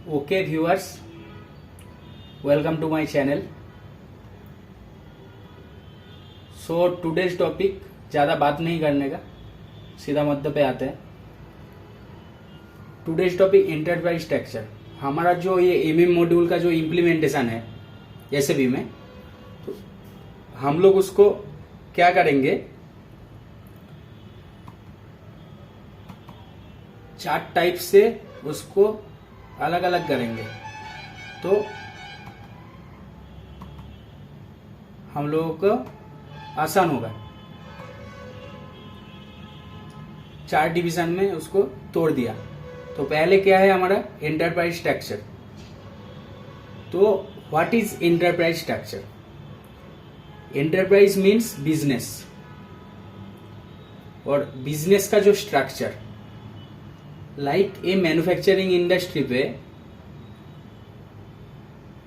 Okay viewers, welcome to my channel. So today's topic, ज़्यादा बात नहीं करने का, सीधा मुद्दे पे आते हैं. Today's topic enterprise structure. हमारा जो ये एमएम मॉड्यूल का जो इम्प्लीमेंटेशन है एसएबी में, तो हम लोग उसको क्या करेंगे, 4 टाइप से उसको अलग अलग करेंगे. तो हम लोगों को आसान होगा. 4 डिवीजन में उसको तोड़ दिया. तो पहले क्या है हमारा एंटरप्राइज स्ट्रक्चर. तो what is enterprise structure? Enterprise means business, और बिजनेस का जो structure, like a manufacturing industry पे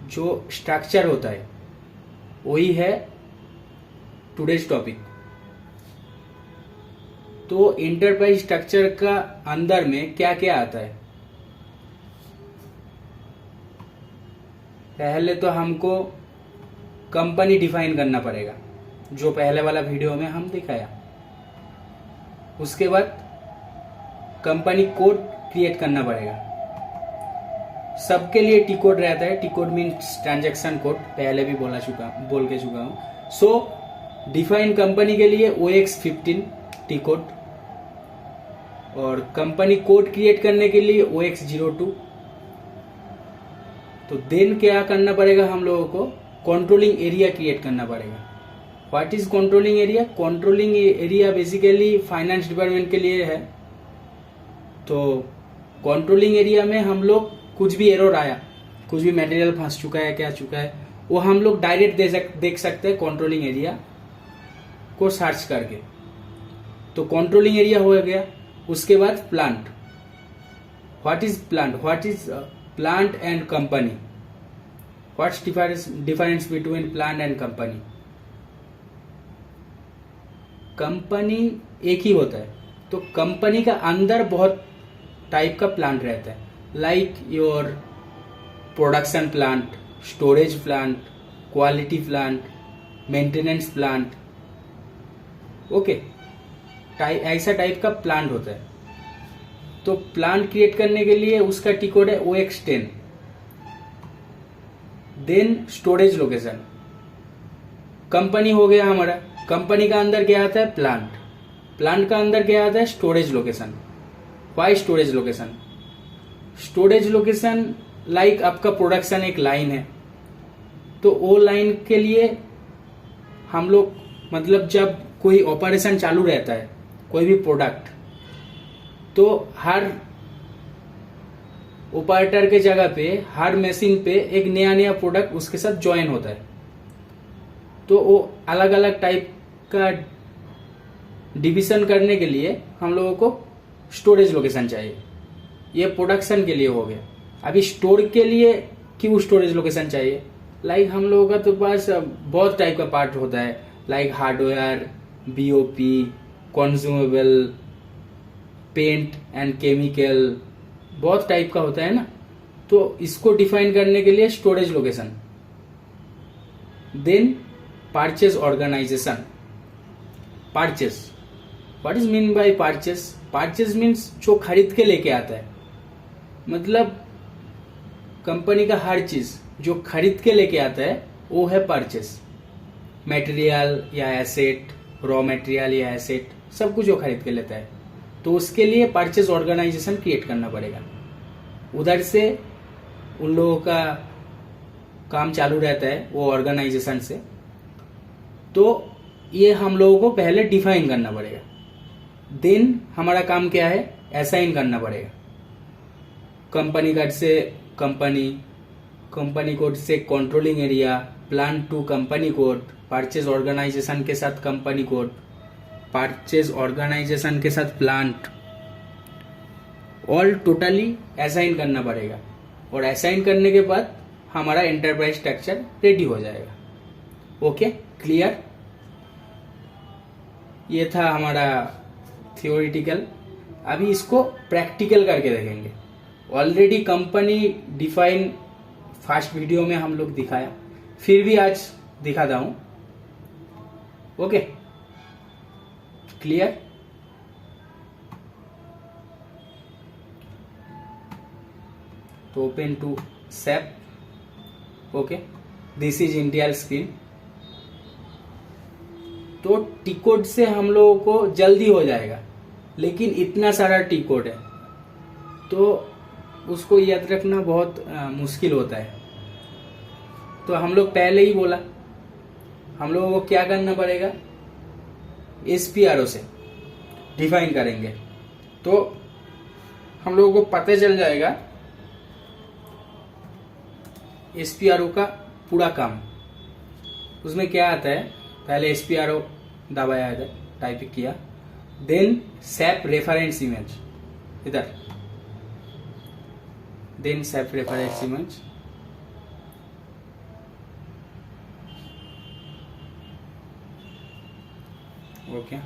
जो स्ट्रक्चर होता है वही है टुडेज टॉपिक. तो एंटरप्राइज स्ट्रक्चर का अंदर में क्या क्या आता है, पहले तो हमको कंपनी डिफाइन करना पड़ेगा, जो पहले वाला वीडियो में हम दिखाया. उसके बाद कंपनी कोड क्रिएट करना पड़ेगा. सबके लिए टी कोड रहता है. T code means transaction code, पहले भी बोल के चुका हूं. सो डिफाइन कंपनी के लिए OX15 टी कोड, और कंपनी कोड क्रिएट करने के लिए OX02. तो देन क्या करना पड़ेगा हम लोगों को, कंट्रोलिंग एरिया क्रिएट करना पड़ेगा. What is controlling area? Controlling area basically finance department के लिए है. तो कंट्रोलिंग एरिया में हम लोग कुछ भी एरर आया, कुछ भी मटेरियल फंस चुका है, क्या चुका है, वो हम लोग डायरेक्ट देख सकते हैं कंट्रोलिंग एरिया को सर्च करके. तो कंट्रोलिंग एरिया हो गया. उसके बाद plant. What is plant? What is plant and company? What's difference between plant and company? Company एक ही होता है. तो कंपनी का अंदर बहुत टाइप का प्लांट रहता है, like your production plant, storage plant, quality plant, maintenance plant. Okay, ऐसा टाइप का प्लांट होता है. तो प्लांट क्रिएट करने के लिए उसका टी कोड है OX10. Then storage location. Company हो गया हमारा. कंपनी का अंदर क्या आता है? प्लांट. प्लांट का अंदर क्या आता है? Storage location. Why storage location? Storage location like आपका प्रोडक्शन एक लाइन है, तो वो लाइन के लिए हम लोग, मतलब जब कोई ऑपरेशन चालू रहता है, कोई भी प्रोडक्ट, तो हर ऑपरेटर के जगह पे, हर मशीन पे एक नया नया प्रोडक्ट उसके साथ ज्वाइन होता है. तो वो अलग अलग टाइप का डिवीजन करने के लिए हम लोगों को स्टोरेज लोकेशन चाहिए. ये प्रोडक्शन के लिए हो गया. अभी स्टोर के लिए क्यों स्टोरेज लोकेशन चाहिए? लाइक हम लोगों का तो पास बहुत टाइप का पार्ट होता है, like hardware, BOP, consumable, paint and chemical, बहुत टाइप का होता है ना. तो इसको डिफाइन करने के लिए storage location. Then purchase organisation. Purchase, what is mean by purchase? Purchase means जो खरीद के लेके आता है. मतलब कंपनी का हर चीज जो खरीद के लेके आता है वो है परचेज. मटेरियल या एसेट, रॉ मटेरियल या एसेट, सब कुछ जो खरीद के लेता है. तो उसके लिए परचेज ऑर्गेनाइजेशन क्रिएट करना पड़ेगा. उधर से उन लोगों का काम चालू रहता है वो ऑर्गेनाइजेशन से. तो ये हम लोगों को पहले डिफाइन करना पड़ेगा. देन हमारा काम क्या है? असाइन करना पड़ेगा. कंपनी कोड से कंपनी, कंपनी कोड से controlling area, plant to company code, purchase organisation के साथ कंपनी कोड, परचेज ऑर्गेनाइजेशन के साथ प्लांट, ऑल टोटली असाइन करना पड़ेगा. और असाइन करने के बाद हमारा एंटरप्राइज स्ट्रक्चर रेडी हो जाएगा. Okay, clear? ये था हमारा थियोरिटिकल. अभी इसको प्रैक्टिकल करके देखेंगे. Already company define first video में हम लोग दिखाया, फिर भी आज दिखाता हूं। Okay, clear? तो open to SAP। Okay, this is initial screen. तो टी कोड से हम लोगों को जल्दी हो जाएगा, लेकिन इतना सारा टी कोड है तो उसको याद रखना बहुत मुश्किल होता है। तो हम लोग पहले ही बोला, हम लोगों को क्या करना पड़ेगा, SPRO से डिफाइन करेंगे तो हम लोगों को पता चल जाएगा SPRO का पूरा काम। उसमें क्या आता है, पहले SPRO दबाया है, टाइप किया, देन SAP रेफरेंस इमेज, इधर then SAP reference image, okay,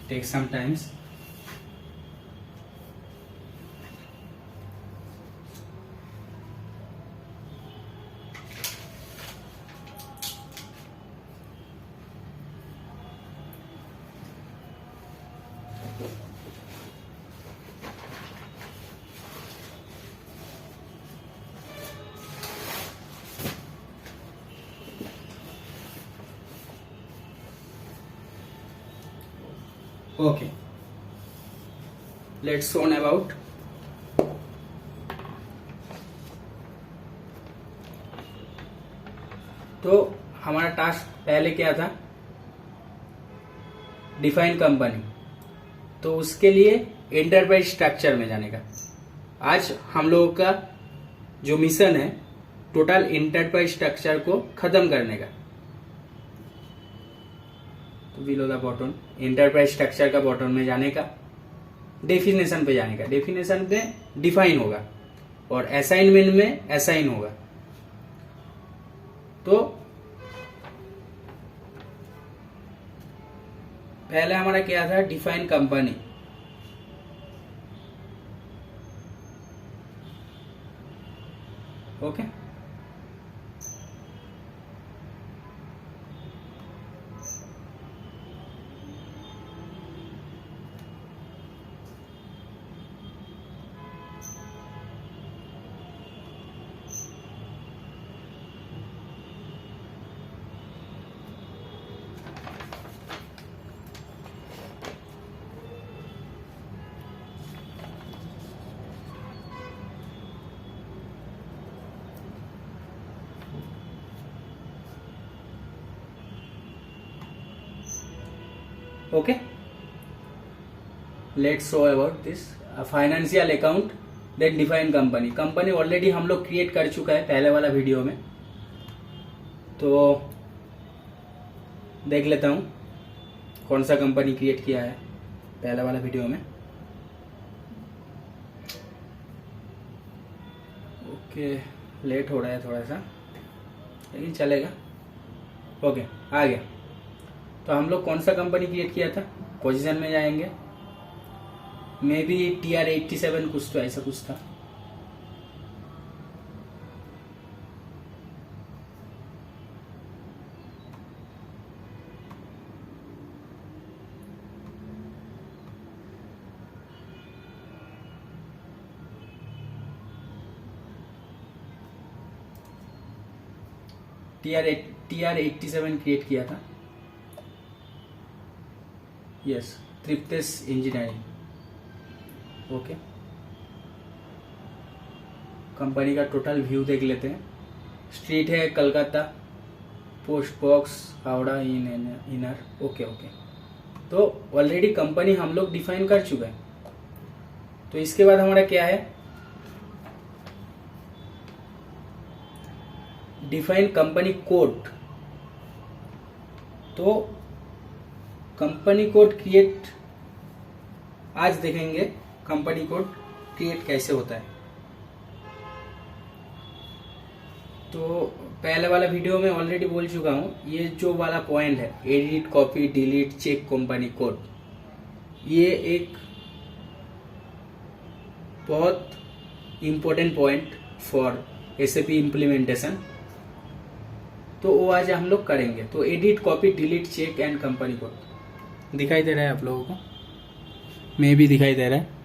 take some times. Okay, let's on about तो हमारा टास्क पहले क्या था, डिफाइन कंपनी, तो उसके लिए एंटरप्राइज स्ट्रक्चर में जाने का। आज हम लोगों का जो मिशन है, टोटल एंटरप्राइज स्ट्रक्चर को खत्म करने का। तो below the bottom, enterprise structure का बॉटम में जाने का, डेफिनेशन पे जाने का, डेफिनेशन पे डिफाइन होगा और असाइनमेंट में असाइन होगा। तो पहले हमारा क्या था, define company. Okay, okay, let's show about this financial account, then define company. Company already हम लोग क्रिएट कर चुका है पहले वाला वीडियो में, तो देख लेता हूं कौन सा कंपनी क्रिएट किया है पहले वाला वीडियो में। ओके, लेट हो रहा है थोड़ा सा, लेकिन चलेगा। ओके, आ गया। तो हम लोग कौन सा कंपनी क्रिएट किया था, पोजीशन में जाएंगे, मे बी TR87 कुछ, तो ऐसा कुछ था। TR87 क्रिएट किया था, यस, तृप्तेश इंजीनियरिंग। ओके, कंपनी का टोटल व्यू देख लेते हैं। स्ट्रीट है Calcutta, post box Howrah inner. Okay okay, तो ऑलरेडी कंपनी हम लोग डिफाइन कर चुके हैं। तो इसके बाद हमारा क्या है, डिफाइन कंपनी कोड। तो कंपनी कोड क्रिएट आज देखेंगे, कंपनी कोड क्रिएट कैसे होता है। तो पहले वाला वीडियो में ऑलरेडी बोल चुका हूं, ये जो वाला पॉइंट है, edit copy delete check company code, ये एक बहुत important point for SAP implementation, तो वो आज हम लोग करेंगे। तो edit, copy, delete, check and company code दिखाई दे रहा है आप लोगों को, मैं भी दिखाई दे रहा है।